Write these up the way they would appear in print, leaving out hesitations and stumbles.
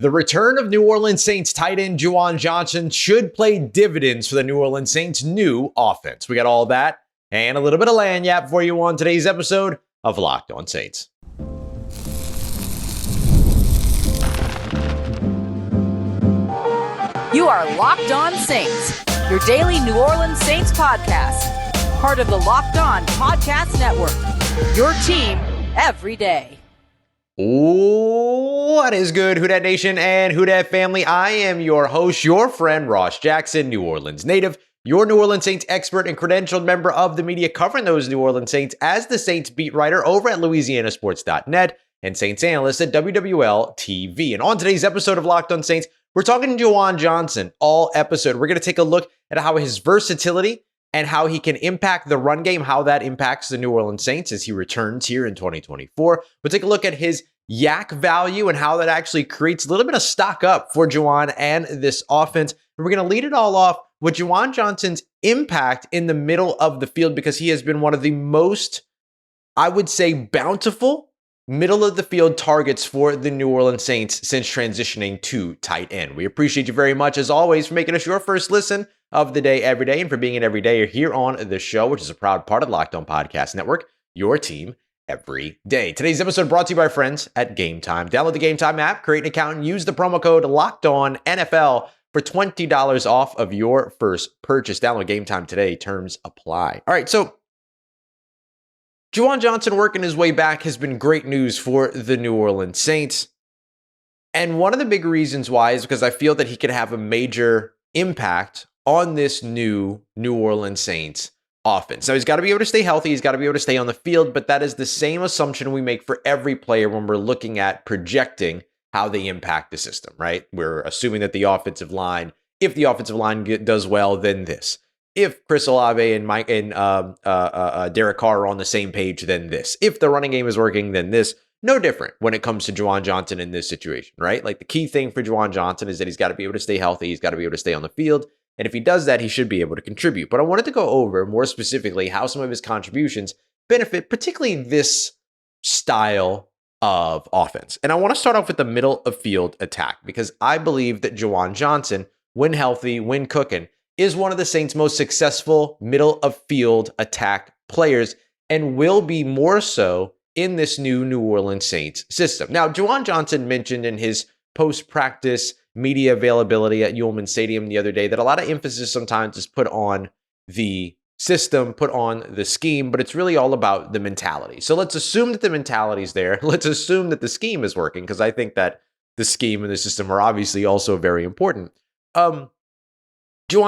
The return of New Orleans Saints tight end Juwan Johnson should play dividends for the New Orleans Saints' new offense. We got all that and a little bit of lagniappe for you on today's episode of Locked On Saints. You are Locked On Saints, your daily New Orleans Saints podcast. Part of the Locked On Podcast Network, your team every day. What is good, Who Dat Nation and Who Dat family? I am your host, your friend, Ross Jackson, New Orleans native, your New Orleans Saints expert and credentialed member of the media covering those New Orleans Saints as the Saints beat writer over at LouisianaSports.net and Saints analyst at WWL TV. And on today's episode of Locked On Saints, we're talking to Juwan Johnson all episode. We're going to take a look at how his versatility and how he can impact the run game, how that impacts the New Orleans Saints as he returns here in 2024. We'll take a look at his yak value and how that actually creates a little bit of stock up for Juwan and this offense. And we're going to lead it all off with Juwan Johnson's impact in the middle of the field because he has been one of the most, I would say, bountiful middle of the field targets for the New Orleans Saints since transitioning to tight end. We appreciate you very much, as always, for making us your first listen of the day every day and for being an everydayer here on the show, which is a proud part of the Locked On Podcast Network, your team every day. Today's episode brought to you by friends at Game Time. Download the Game Time app, create an account, and use the promo code LOCKEDONNFL for $20 off of your first purchase. Download Game Time today. Terms apply. All right, so Juwan Johnson working his way back has been great news for the New Orleans Saints. And one of the big reasons why is because I feel that he could have a major impact on this new New Orleans Saints offense. So he's got to be able to stay healthy. He's got to be able to stay on the field. But that is the same assumption we make for every player when we're looking at projecting how they impact the system, right? We're assuming that the offensive line, if the offensive line does well, then this. If Chris Olave and Derek Carr are on the same page, then this. If the running game is working, then this. No different when it comes to Juwan Johnson in this situation, right? Like the key thing for Juwan Johnson is that he's got to be able to stay healthy. He's got to be able to stay on the field. And if he does that, he should be able to contribute. But I wanted to go over more specifically how some of his contributions benefit, particularly this style of offense. And I want to start off with the middle of field attack because I believe that Juwan Johnson, when healthy, when cooking, is one of the Saints' most successful middle of field attack players and will be more so in this new New Orleans Saints system. Now, Juwan Johnson mentioned in his post-practice media availability at Yulman Stadium the other day that a lot of emphasis sometimes is put on the system, put on the scheme, but it's really all about the mentality. So let's assume that the mentality is there. Let's assume that the scheme is working because I think that the scheme and the system are obviously also very important. Juwan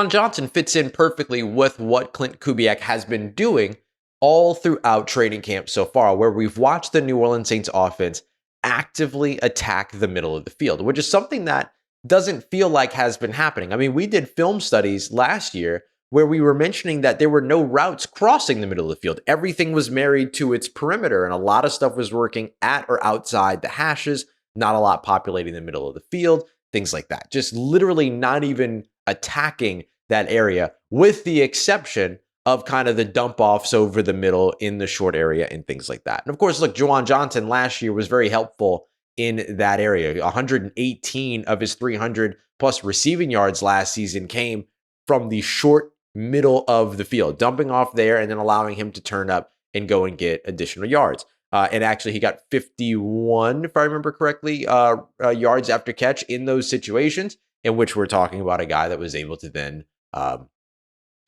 Johnson fits in perfectly with what Klint Kubiak has been doing all throughout training camp so far, where we've watched the New Orleans Saints offense actively attack the middle of the field, which is something that doesn't feel like has been happening. I mean, we did film studies last year where we were mentioning that there were no routes crossing the middle of the field. Everything was married to its perimeter, and a lot of stuff was working at or outside the hashes, not a lot populating the middle of the field, things like that. Just literally not even attacking that area, with the exception of kind of the dump offs over the middle in the short area and things like that. And of course, look, Juwan Johnson last year was very helpful in that area. 118 of his 300 plus receiving yards last season came from the short middle of the field, dumping off there and then allowing him to turn up and go and get additional yards. And actually, he got 51, if I remember correctly, yards after catch in those situations, in which we're talking about a guy that was able to then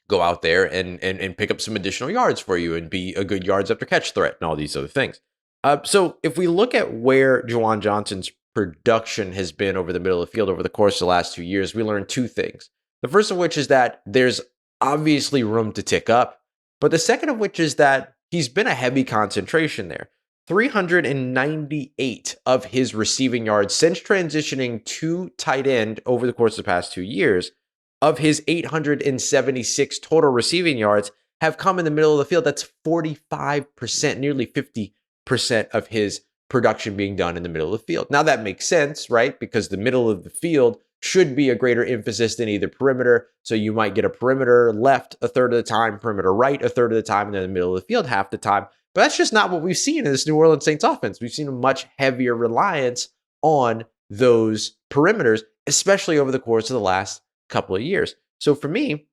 go out there and pick up some additional yards for you and be a good yards after catch threat and all these other things. So if we look at where Juwan Johnson's production has been over the middle of the field over the course of the last 2 years, we learned two things. The first of which is that there's obviously room to tick up, but the second of which is that he's been a heavy concentration there. 398 of his receiving yards since transitioning to tight end over the course of the past 2 years of his 876 total receiving yards have come in the middle of the field. That's 45%, nearly 50% of his production being done in the middle of the field. Now that makes sense, right? Because the middle of the field should be a greater emphasis than either perimeter. So you might get a perimeter left a third of the time, perimeter right a third of the time, and then the middle of the field half the time. But that's just not what we've seen in this New Orleans Saints offense. We've seen a much heavier reliance on those perimeters, especially over the course of the last couple of years. So for me,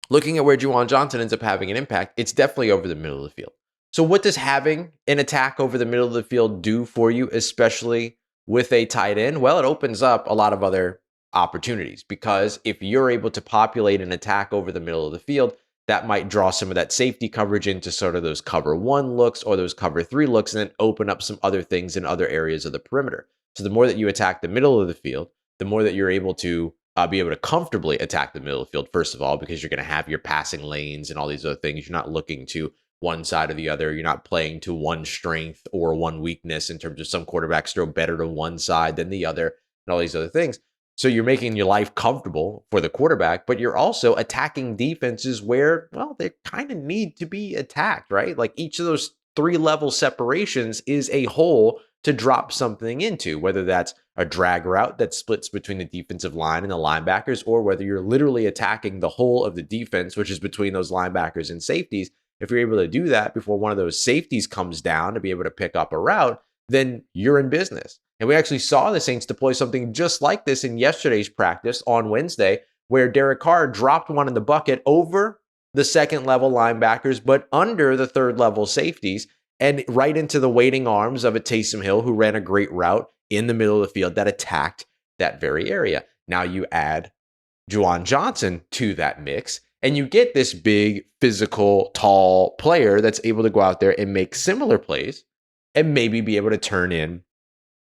looking at where Juwan Johnson ends up having an impact, it's definitely over the middle of the field. So what does having an attack over the middle of the field do for you, especially with a tight end? Well, it opens up a lot of other opportunities, because if you're able to populate an attack over the middle of the field, that might draw some of that safety coverage into sort of those cover 1 looks or those cover 3 looks, and then open up some other things in other areas of the perimeter. So the more that you attack the middle of the field, the more that you're able to be able to comfortably attack the middle of the field, first of all, because you're going to have your passing lanes and all these other things. You're not looking to one side or the other. You're not playing to one strength or one weakness in terms of some quarterbacks throw better to one side than the other and all these other things. So you're making your life comfortable for the quarterback, but you're also attacking defenses where, well, they kind of need to be attacked, right? Like each of those 3-level separations is a hole to drop something into, whether that's a drag route that splits between the defensive line and the linebackers, or whether you're literally attacking the whole of the defense, which is between those linebackers and safeties. If you're able to do that before one of those safeties comes down to be able to pick up a route, then you're in business. And we actually saw the Saints deploy something just like this in yesterday's practice on Wednesday, where Derek Carr dropped one in the bucket over the 2nd-level linebackers, but under the 3rd-level safeties, and right into the waiting arms of a Taysom Hill, who ran a great route in the middle of the field that attacked that very area. Now you add Juwan Johnson to that mix, and you get this big, physical, tall player that's able to go out there and make similar plays and maybe be able to turn in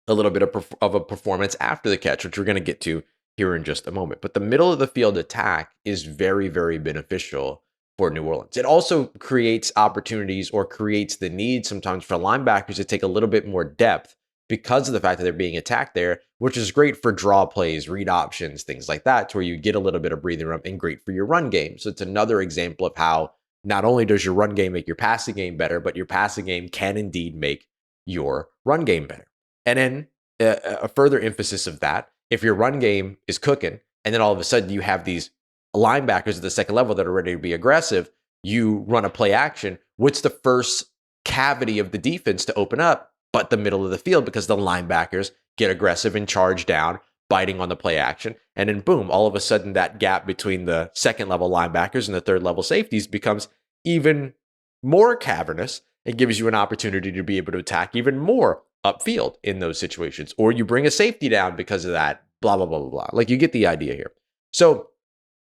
a little bit of a performance after the catch, which we're going to get to here in just a moment. But the middle of the field attack is very, very beneficial for New Orleans. It also creates opportunities, or creates the need sometimes for linebackers to take a little bit more depth because of the fact that they're being attacked there, which is great for draw plays, read options, things like that, to where you get a little bit of breathing room, and great for your run game. So it's another example of how not only does your run game make your passing game better, but your passing game can indeed make your run game better. And then a further emphasis of that, if your run game is cooking, and then all of a sudden you have these linebackers at the 2nd level that are ready to be aggressive, you run a play action. What's the first cavity of the defense to open up but the middle of the field, because the linebackers get aggressive and charge down, biting on the play action. And then boom, all of a sudden that gap between the 2nd-level linebackers and the 3rd-level safeties becomes even more cavernous. It gives you an opportunity to be able to attack even more upfield in those situations. Or you bring a safety down because of that, blah, blah, blah, blah, blah. Like, you get the idea here. So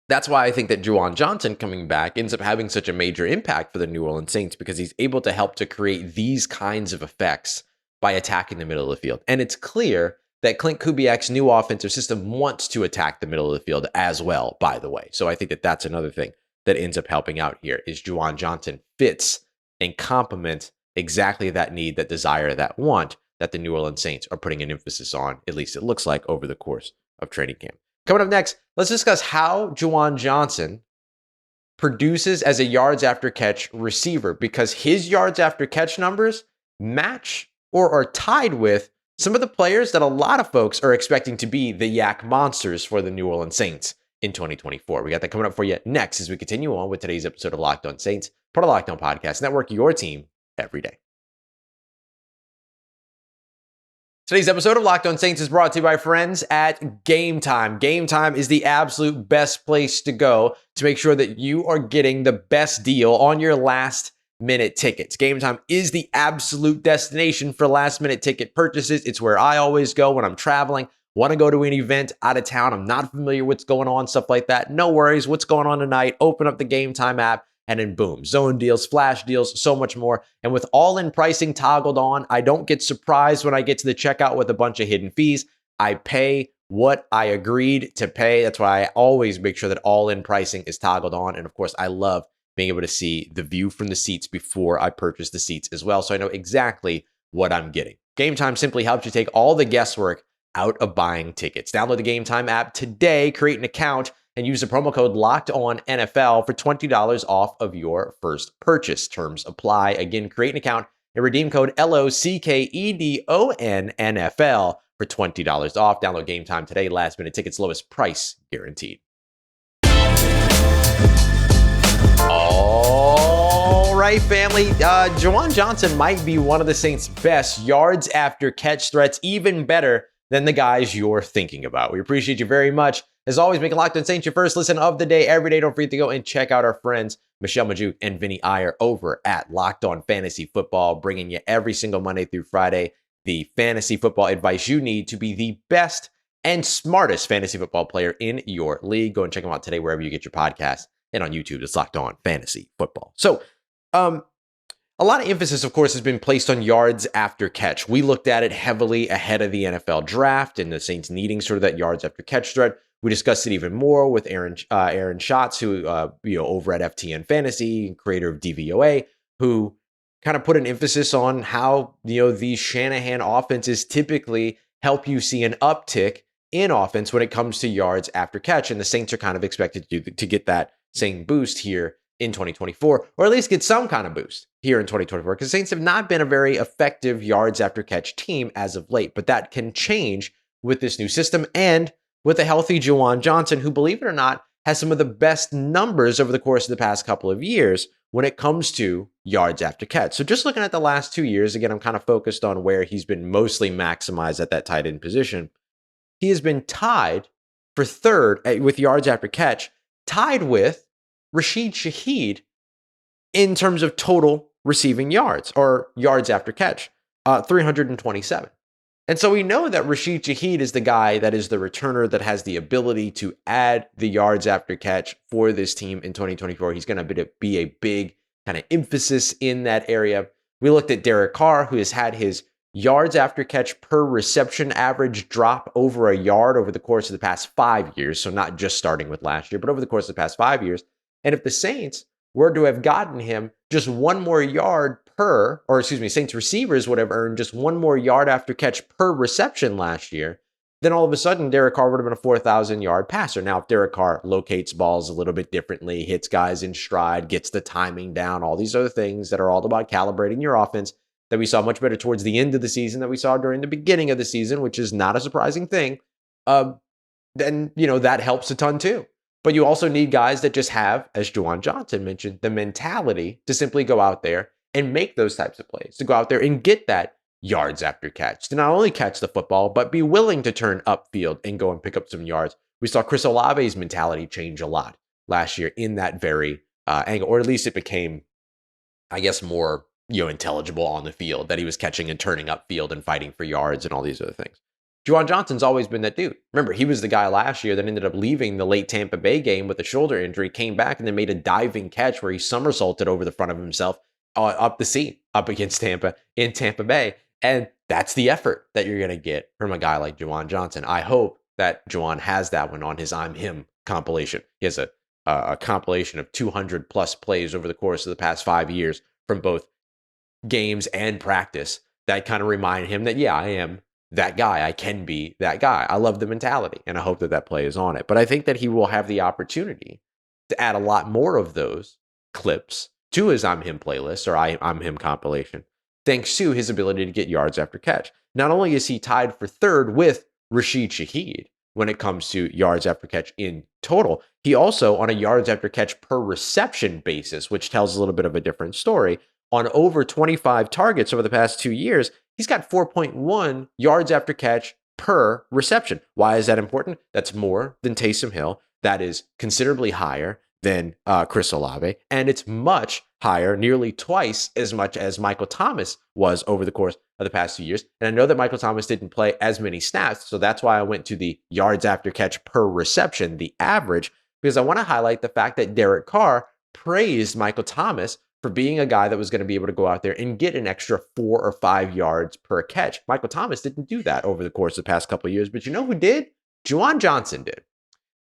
that's why I think that Juwan Johnson coming back ends up having such a major impact for the New Orleans Saints, because he's able to help to create these kinds of effects by attacking the middle of the field. And it's clear that Klint Kubiak's new offensive system wants to attack the middle of the field as well, by the way. So I think that that's another thing that ends up helping out here, is Juwan Johnson fits and complements exactly that need, that desire, that want that the New Orleans Saints are putting an emphasis on, at least it looks like, over the course of training camp. Coming up next, let's discuss how Juwan Johnson produces as a yards after catch receiver, because his yards after catch numbers match or are tied with some of the players that a lot of folks are expecting to be the yak monsters for the New Orleans Saints in 2024. We got that coming up for you next as we continue on with today's episode of Locked On Saints, part of Locked On Podcast Network, your team every day. Today's episode of Locked On Saints is brought to you by friends at Game Time. Game Time is the absolute best place to go to make sure that you are getting the best deal on your last-minute tickets. Game Time is the absolute destination for last-minute ticket purchases. It's where I always go when I'm traveling, want to go to an event out of town. I'm not familiar with what's going on, stuff like that. No worries. What's going on tonight? Open up the Game Time app, and then boom, zone deals, flash deals, so much more. And with all-in pricing toggled on, I don't get surprised when I get to the checkout with a bunch of hidden fees. I pay what I agreed to pay. That's why I always make sure that all-in pricing is toggled on. And of course, I love being able to see the view from the seats before I purchase the seats as well, so I know exactly what I'm getting. Game Time simply helps you take all the guesswork out of buying tickets. Download the Game Time app today, create an account, and use the promo code LOCKEDONNFL for $20 off of your first purchase. Terms apply. Again, create an account and redeem code LOCKEDONNFL for $20 off. Download Game Time today. Last minute tickets, lowest price guaranteed. All right, family. Juwan Johnson might be one of the Saints' best yards after catch threats, even better than the guys you're thinking about. We appreciate you very much. As always, making Locked On Saints your first listen of the day every day. Don't forget to go and check out our friends, Michelle Majuk and Vinny Iyer over at Locked On Fantasy Football, bringing you every single Monday through Friday the fantasy football advice you need to be the best and smartest fantasy football player in your league. Go and check them out today wherever you get your podcasts, and on YouTube, it's Locked On Fantasy Football. So, a lot of emphasis, of course, has been placed on yards after catch. We looked at it heavily ahead of the NFL draft and the Saints needing sort of that yards after catch threat. We discussed it even more with Aaron Schatz, who over at FTN Fantasy, creator of DVOA, who kind of put an emphasis on how these Shanahan offenses typically help you see an uptick in offense when it comes to yards after catch, and the Saints are kind of expected to get that same boost here in 2024, or at least get some kind of boost here in 2024, because Saints have not been a very effective yards after catch team as of late, but that can change with this new system and with a healthy Juwan Johnson, who, believe it or not, has some of the best numbers over the course of the past couple of years when it comes to yards after catch. So just looking at the last 2 years, again, I'm kind of focused on where he's been mostly maximized at that tight end position. He has been tied for third with yards after catch, tied with Rashid Shaheed in terms of total receiving yards or yards after catch, 327. And so we know that Rashid Shaheed is the guy that is the returner that has the ability to add the yards after catch for this team in 2024. He's going to be a big kind of emphasis in that area. We looked at Derek Carr, who has had his yards after catch per reception average drop over a yard over the course of the past 5 years. So not just starting with last year, but over the course of the past 5 years. And if the Saints were to have gotten him just one more yard Saints receivers would have earned just one more yard after catch per reception last year, then all of a sudden Derek Carr would have been a 4,000 yard passer. Now, if Derek Carr locates balls a little bit differently, hits guys in stride, gets the timing down, all these other things that are all about calibrating your offense that we saw much better towards the end of the season than we saw during the beginning of the season, which is not a surprising thing, then, that helps a ton too. But you also need guys that just have, as Juwan Johnson mentioned, the mentality to simply go out there and make those types of plays, to go out there and get that yards after catch, to not only catch the football, but be willing to turn upfield and go and pick up some yards. We saw Chris Olave's mentality change a lot last year in that very angle, or at least it became, I guess, more intelligible on the field that he was catching and turning upfield and fighting for yards and all these other things. Juwan Johnson's always been that dude. Remember, he was the guy last year that ended up leaving the late Tampa Bay game with a shoulder injury, came back and then made a diving catch where he somersaulted over the front of himself up the seam, up against Tampa in Tampa Bay. And that's the effort that you're going to get from a guy like Juwan Johnson. I hope that Juwan has that one on his I'm Him compilation. He has a compilation of 200 plus plays over the course of the past 5 years from both games and practice that kind of remind him that, yeah, I am that guy. I can be that guy. I love the mentality, and I hope that play is on it. But I think that he will have the opportunity to add a lot more of those clips to his I'm Him playlist or I'm Him compilation, thanks to his ability to get yards after catch. Not only is he tied for third with Rashid Shaheed when it comes to yards after catch in total, he also, on a yards after catch per reception basis, which tells a little bit of a different story, on over 25 targets over the past 2 years, he's got 4.1 yards after catch per reception. Why is that important? That's more than Taysom Hill. That is considerably higher than Chris Olave. And it's much higher, nearly twice as much as Michael Thomas was over the course of the past 2 years. And I know that Michael Thomas didn't play as many snaps, so that's why I went to the yards after catch per reception, the average, because I want to highlight the fact that Derek Carr praised Michael Thomas for being a guy that was going to be able to go out there and get an extra 4 or 5 yards per catch. Michael Thomas didn't do that over the course of the past couple of years, but you know who did? Juwan Johnson did.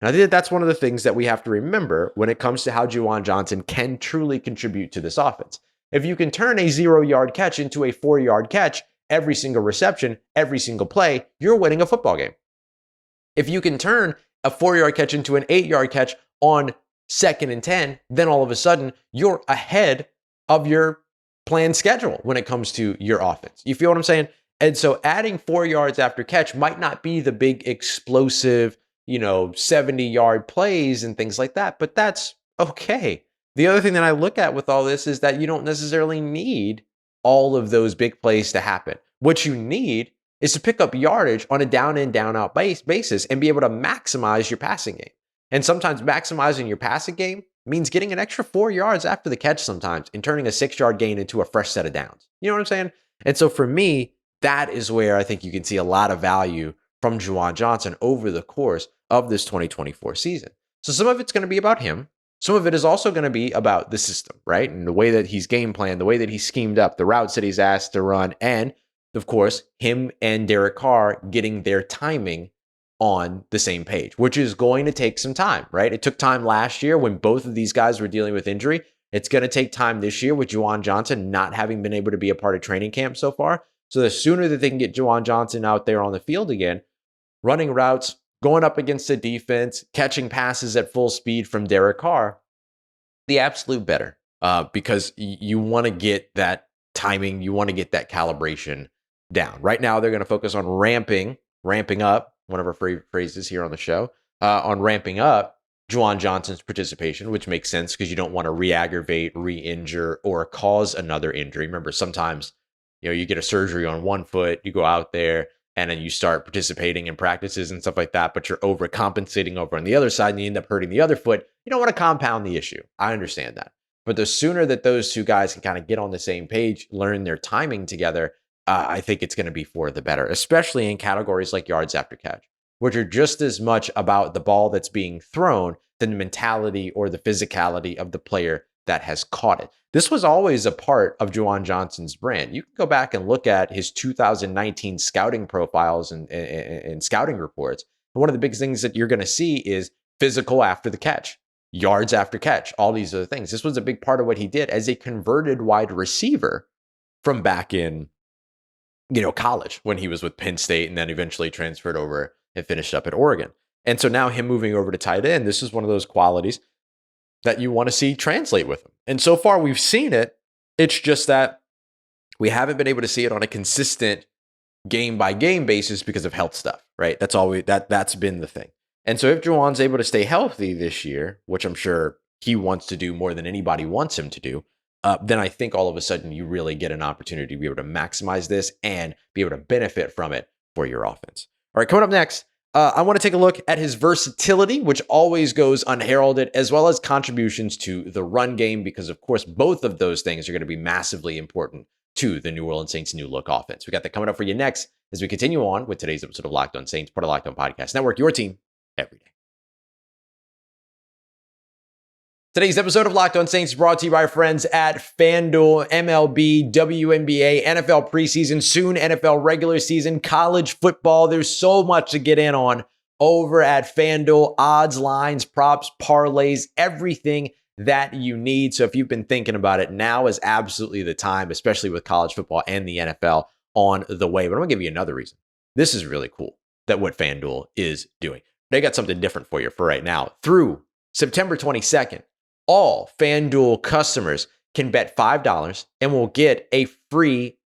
And I think that's one of the things that we have to remember when it comes to how Juwan Johnson can truly contribute to this offense. If you can turn a 0-yard catch into a 4-yard catch every single reception, every single play, you're winning a football game. If you can turn a 4-yard catch into an 8-yard catch on 2nd and 10, then all of a sudden you're ahead of your planned schedule when it comes to your offense. You feel what I'm saying? And so adding 4 yards after catch might not be the big explosive, 70-yard plays and things like that, but that's okay. The other thing that I look at with all this is that you don't necessarily need all of those big plays to happen. What you need is to pick up yardage on a down in, down out basis and be able to maximize your passing game. And sometimes maximizing your passing game means getting an extra 4 yards after the catch sometimes and turning a 6-yard gain into a fresh set of downs. You know what I'm saying? And so for me, that is where I think you can see a lot of value from Juwan Johnson over the course of this 2024 season. So some of it's going to be about him. Some of it is also going to be about the system, right? And the way that he's game planned, the way that he's schemed up, the routes that he's asked to run, and of course, him and Derek Carr getting their timing on the same page, which is going to take some time, right? It took time last year when both of these guys were dealing with injury. It's going to take time this year with Juwan Johnson not having been able to be a part of training camp so far. So the sooner that they can get Juwan Johnson out there on the field again, running routes, going up against the defense, catching passes at full speed from Derek Carr, the absolute better, because you want to get that timing, you want to get that calibration down. Right now, they're going to focus on ramping up, one of our phrases here on the show, on ramping up Juwan Johnson's participation, which makes sense because you don't want to re-aggravate, re-injure, or cause another injury. Remember, sometimes you get a surgery on one foot, you go out there, and then you start participating in practices and stuff like that, but you're overcompensating over on the other side and you end up hurting the other foot. You don't want to compound the issue. I understand that. But the sooner that those two guys can kind of get on the same page, learn their timing together, I think it's going to be for the better, especially in categories like yards after catch, which are just as much about the ball that's being thrown than the mentality or the physicality of the player that has caught it. This was always a part of Juwan Johnson's brand. You can go back and look at his 2019 scouting profiles and scouting reports. And one of the big things that you're going to see is physical after the catch, yards after catch, all these other things. This was a big part of what he did as a converted wide receiver from back in college when he was with Penn State and then eventually transferred over and finished up at Oregon. And so now him moving over to tight end, this is one of those qualities that you want to see translate with him. And so far we've seen it. It's just that we haven't been able to see it on a consistent game by game basis because of health stuff, right? That's been the thing. And so if Juwan's able to stay healthy this year, which I'm sure he wants to do more than anybody wants him to do, then I think all of a sudden you really get an opportunity to be able to maximize this and be able to benefit from it for your offense. All right, coming up next, I want to take a look at his versatility, which always goes unheralded, as well as contributions to the run game, because of course, both of those things are going to be massively important to the New Orleans Saints' new look offense. We got that coming up for you next as we continue on with today's episode of Locked On Saints, part of Locked On Podcast Network, your team every day. Today's episode of Locked On Saints is brought to you by our friends at FanDuel, MLB, WNBA, NFL preseason, soon NFL regular season, college football. There's so much to get in on over at FanDuel. Odds, lines, props, parlays, everything that you need. So if you've been thinking about it, now is absolutely the time, especially with college football and the NFL on the way. But I'm going to give you another reason. This is really cool that what FanDuel is doing. They got something different for you for right now. Through September 22nd, all FanDuel customers can bet $5 and will get a free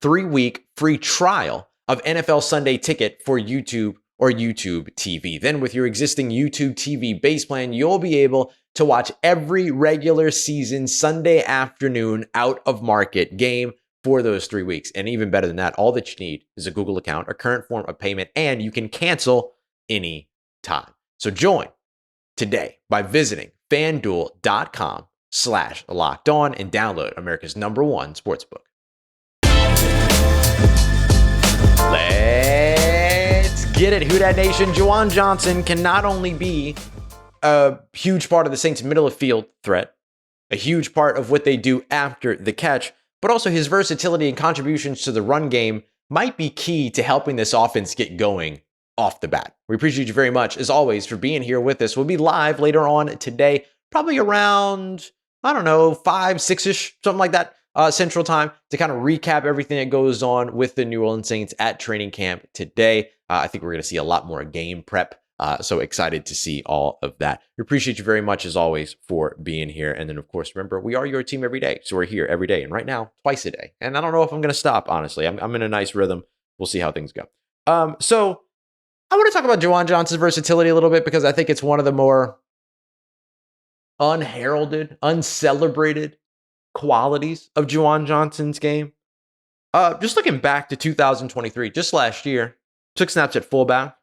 3-week free trial of NFL Sunday Ticket for YouTube or YouTube TV. Then with your existing YouTube TV base plan, you'll be able to watch every regular season Sunday afternoon out of market game for those 3 weeks. And even better than that, all that you need is a Google account, a current form of payment, and you can cancel any time. So join today by visiting FanDuel.com/lockedon and download America's #1 sportsbook. Let's get it, Who Dat Nation. Juwan Johnson can not only be a huge part of the Saints' middle of field threat, a huge part of what they do after the catch, but also his versatility and contributions to the run game might be key to helping this offense get going off the bat. We appreciate you very much, as always, for being here with us. We'll be live later on today, probably around, 5, 6-ish, something like that, Central Time, to kind of recap everything that goes on with the New Orleans Saints at training camp today. I think we're going to see a lot more game prep, so excited to see all of that. We appreciate you very much, as always, for being here. And then, of course, remember, we are your team every day, so we're here every day, and right now, twice a day. And I don't know if I'm going to stop, honestly. I'm in a nice rhythm. We'll see how things go. So I want to talk about Juwan Johnson's versatility a little bit because I think it's one of the more unheralded, uncelebrated qualities of Juwan Johnson's game. Just looking back to 2023, just last year, took snaps at fullback,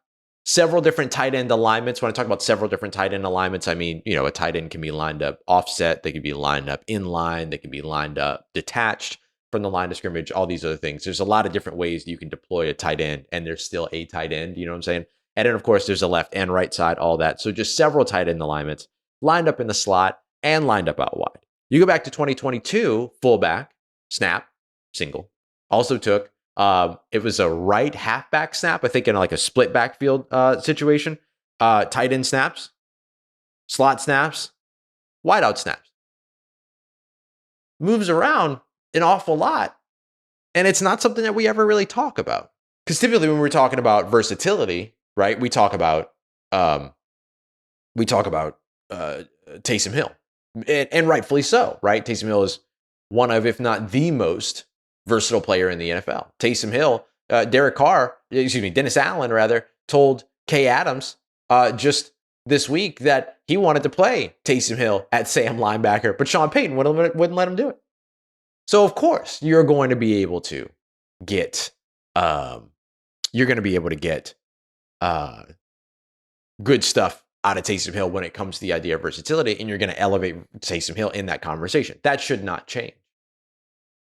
several different tight end alignments. When I talk about several different tight end alignments, I mean, a tight end can be lined up offset, they could be lined up in line, they can be lined up detached from the line of scrimmage, all these other things. There's a lot of different ways you can deploy a tight end, and there's still a tight end, you know what I'm saying? And then, of course, there's a left and right side, all that. So just several tight end alignments lined up in the slot and lined up out wide. You go back to 2022, fullback, snap, single. Also took, it was a right halfback snap, I think in like a split backfield situation. Tight end snaps, slot snaps, wideout snaps. Moves around an awful lot. And it's not something that we ever really talk about. Because typically when we're talking about versatility, right, we talk about Taysom Hill. And rightfully so, right? Taysom Hill is one of, if not the most versatile player in the NFL. Taysom Hill, Dennis Allen rather, told Kay Adams just this week that he wanted to play Taysom Hill at Sam linebacker, but Sean Payton wouldn't let him do it. So of course you're going to be able to get good stuff out of Taysom Hill when it comes to the idea of versatility, and you're going to elevate Taysom Hill in that conversation. That should not change.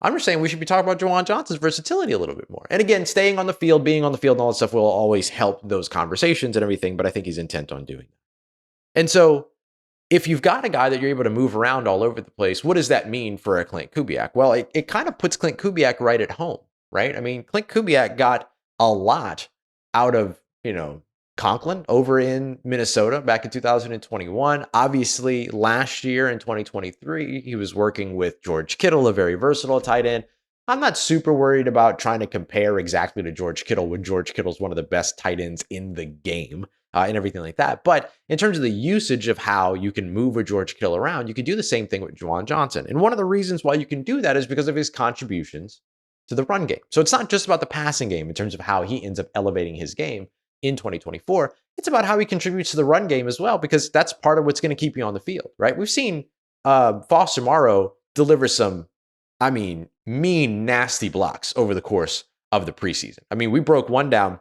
I'm just saying we should be talking about Juwan Johnson's versatility a little bit more. And again, staying on the field, being on the field, and all that stuff will always help those conversations and everything, but I think he's intent on doing that. And so if you've got a guy that you're able to move around all over the place, what does that mean for a Klint Kubiak? Well, it kind of puts Klint Kubiak right at home, right? I mean, Klint Kubiak got a lot out of, Conklin over in Minnesota back in 2021. Obviously, last year in 2023, he was working with George Kittle, a very versatile tight end. I'm not super worried about trying to compare exactly to George Kittle when George Kittle's one of the best tight ends in the game and everything like that. But in terms of the usage of how you can move a George Kittle around, you can do the same thing with Juwan Johnson. And one of the reasons why you can do that is because of his contributions to the run game. So it's not just about the passing game in terms of how he ends up elevating his game in 2024. It's about how he contributes to the run game as well, because that's part of what's going to keep you on the field, right? We've seen Foster Moreau deliver some, mean, nasty blocks over the course of the preseason. I mean, we broke one down.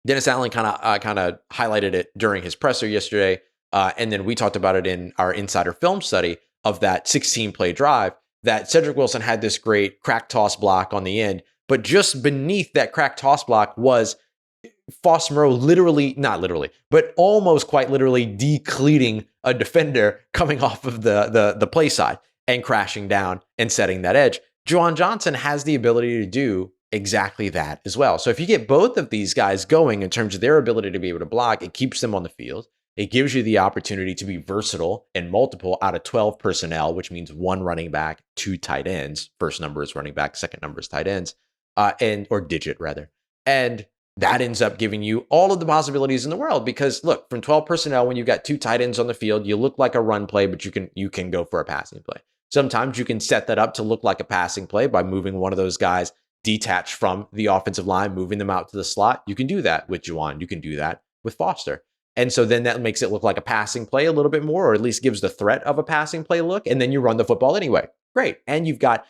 Dennis Allen kind of highlighted it during his presser yesterday, and then we talked about it in our insider film study of that 16-play drive that Cedric Wilson had this great crack toss block on the end, but just beneath that crack toss block was Foster Moreau not literally, but almost quite literally decleating a defender coming off of the play side and crashing down and setting that edge. Juwan Johnson has the ability to do exactly that as well. So if you get both of these guys going in terms of their ability to be able to block, it keeps them on the field. It gives you the opportunity to be versatile and multiple out of 12 personnel, which means one running back, two tight ends. First number is running back, second number is tight ends, or digit rather. And that ends up giving you all of the possibilities in the world, because look, from 12 personnel, when you've got two tight ends on the field, you look like a run play, but you can go for a passing play. Sometimes you can set that up to look like a passing play by moving one of those guys detached from the offensive line, moving them out to the slot. You can do that with Juwan. You can do that with Foster. And so then that makes it look like a passing play a little bit more, or at least gives the threat of a passing play look. And then you run the football anyway. Great. And you've got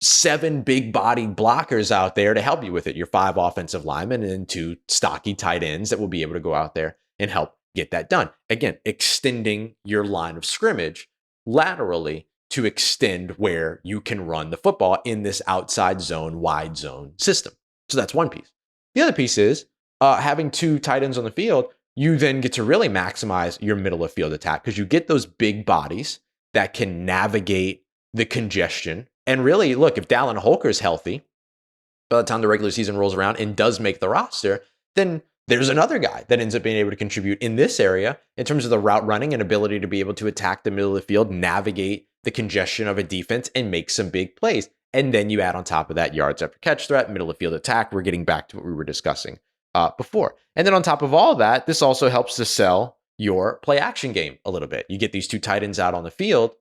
7 big bodied blockers out there to help you with it. Your 5 offensive linemen and 2 stocky tight ends that will be able to go out there and help get that done. Again, extending your line of scrimmage laterally to extend where you can run the football in this outside zone, wide zone system. So that's one piece. The other piece is having 2 tight ends on the field. You then get to really maximize your middle of field attack, because you get those big bodies that can navigate the congestion. And really, look, if Dallin Holker is healthy by the time the regular season rolls around and does make the roster, then there's another guy that ends up being able to contribute in this area in terms of the route running and ability to be able to attack the middle of the field, navigate the congestion of a defense, and make some big plays. And then you add on top of that yards after catch threat, middle of field attack. We're getting back to what we were discussing before. And then on top of all that, this also helps to sell your play action game a little bit. You get these 2 tight ends out on the field,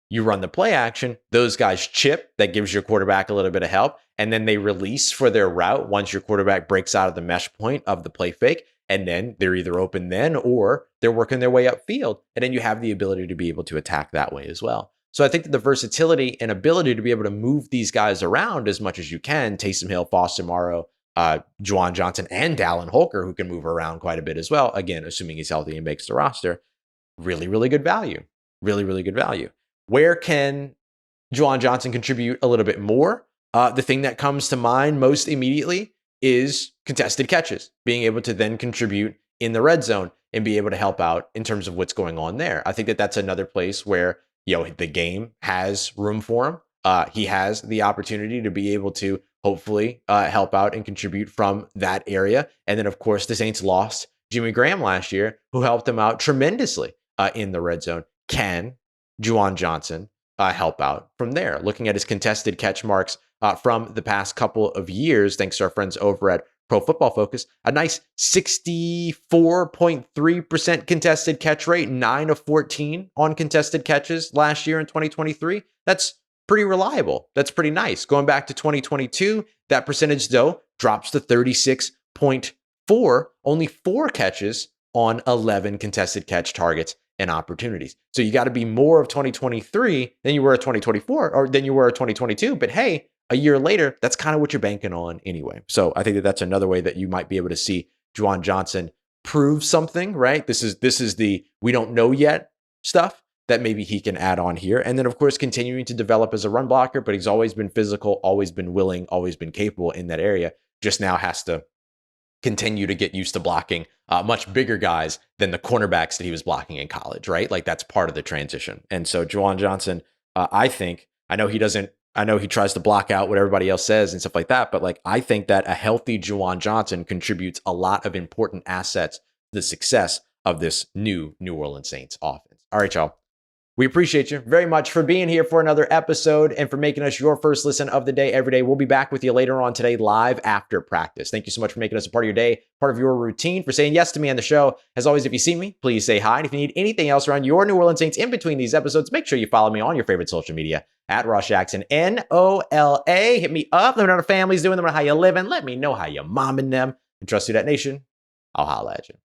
you run the play action, those guys chip, that gives your quarterback a little bit of help, and then they release for their route once your quarterback breaks out of the mesh point of the play fake, and then they're either open then or they're working their way upfield, and then you have the ability to be able to attack that way as well. So I think that the versatility and ability to be able to move these guys around as much as you can, Taysom Hill, Foster Moreau, Juwan Johnson, and Dallin Holker, who can move around quite a bit as well. Again, assuming he's healthy and makes the roster. Really, really good value. Really, really good value. Where can Juwan Johnson contribute a little bit more? The thing that comes to mind most immediately is contested catches, being able to then contribute in the red zone and be able to help out in terms of what's going on there. I think that that's another place where, the game has room for him. He has the opportunity to be able to hopefully help out and contribute from that area. And then, of course, the Saints lost Jimmy Graham last year, who helped them out tremendously in the red zone. Can Juwan Johnson help out from there? Looking at his contested catch marks from the past couple of years, thanks to our friends over at Pro Football Focus, a nice 64.3% contested catch rate, 9 of 14 on contested catches last year in 2023. That's pretty reliable. That's pretty nice. Going back to 2022, that percentage, though, drops to 36.4, only 4 catches on 11 contested catch targets and opportunities. So you got to be more of 2023 than you were at 2024 or than you were at 2022. But hey, a year later, that's kind of what you're banking on anyway. So I think that that's another way that you might be able to see Juwan Johnson prove something, right? This is the we don't know yet stuff that maybe he can add on here. And then, of course, continuing to develop as a run blocker, but he's always been physical, always been willing, always been capable in that area. Just now has to continue to get used to blocking much bigger guys than the cornerbacks that he was blocking in college, right? Like that's part of the transition. And so Juwan Johnson, I know he tries to block out what everybody else says and stuff like that, but like I think that a healthy Juwan Johnson contributes a lot of important assets to the success of this new New Orleans Saints offense. All right, y'all. We appreciate you very much for being here for another episode and for making us your first listen of the day every day. We'll be back with you later on today live after practice. Thank you so much for making us a part of your day, part of your routine, for saying yes to me on the show. As always, if you see me, please say hi. And if you need anything else around your New Orleans Saints in between these episodes, make sure you follow me on your favorite social media at Ross Jackson, NOLA. Hit me up. Let me know how the family's doing. Let me know how you living. Let me know how you momming them. And trust Who Dat Nation. I'll holla at you.